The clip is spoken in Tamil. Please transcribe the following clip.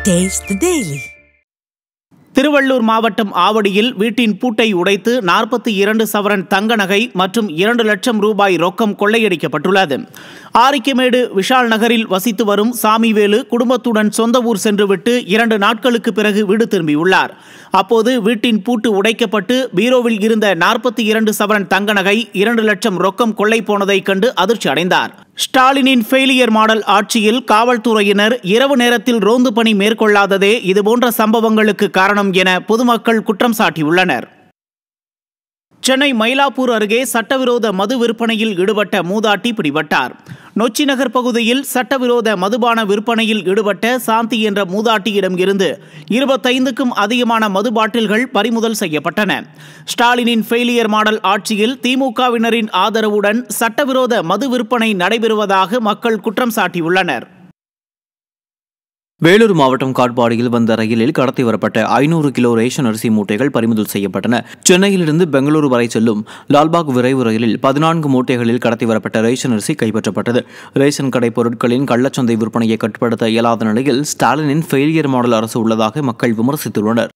Taste the Daily. திருவள்ளூர் மாவட்டம் ஆவடியில் வீட்டின் பூட்டை உடைத்து 42 சவரன் தங்க நகை மற்றும் 2 லட்சம் ரூபாய் ரொக்கம் கொள்ளையடிக்கப்பட்டுள்ளது. ஆரிக்கமேடு விஷால் நகரில் வசித்து வரும் சாமிவேலு குடும்பத்துடன் சொந்த ஊர் சென்றுவிட்டு 2 நாட்களுக்கு பிறகு வீடு திரும்பியுள்ளார். அப்போது வீட்டின் பூட்டு உடைக்கப்பட்டு பீரோவில் இருந்த 42 சவரன் தங்க நகை 2 லட்சம் ரொக்கம் கொள்ளை போனதை கண்டு அதிர்ச்சி அடைந்தார். ஸ்டாலினின் ஃபெயிலியர் மாடல் ஆட்சியில் காவல்துறையினர் இரவு நேரத்தில் ரோந்து பணி மேற்கொள்ளாததே இதுபோன்ற சம்பவங்களுக்கு காரணம் என பொதுமக்கள் குற்றம் சாட்டியுள்ளனர். சென்னை மயிலாப்பூர் அருகே சட்டவிரோத மது விற்பனையில் ஈடுபட்ட மூதாட்டி பிடிபட்டார். நொச்சி நகர் பகுதியில் சட்டவிரோத மதுபான விற்பனையில் ஈடுபட்ட சாந்தி என்ற மூதாட்டியிடம் இருந்து 25க்கும் அதிகமான மது பாட்டில்கள் பறிமுதல் செய்யப்பட்டன. ஸ்டாலினின் ஃபெயிலியர் மாடல் ஆட்சியில் திமுகவினரின் ஆதரவுடன் சட்டவிரோத மது விற்பனை நடைபெறுவதாக மக்கள் குற்றம் சாட்டியுள்ளனர். வேலூர் மாவட்டம் காட்பாடியில் வந்த ரயிலில் கடத்தி வரப்பட்ட 500 கிலோ ரேஷன் அரிசி மூட்டைகள் பறிமுதல் செய்யப்பட்டன. சென்னையிலிருந்து பெங்களூரு வரை செல்லும் லால்பாக் விரைவு ரயிலில் 14 மூட்டைகளில் கடத்தி வரப்பட்ட ரேஷன் அரிசி கைப்பற்றப்பட்டது. ரேஷன் கடை பொருட்களின் கள்ளச்சந்தை விற்பனையை கட்டுப்படுத்த இயலாத நிலையில் ஸ்டாலினின் ஃபெயிலியர் மாடல் அரசு உள்ளதாக மக்கள் விமர்சித்துள்ளனர்.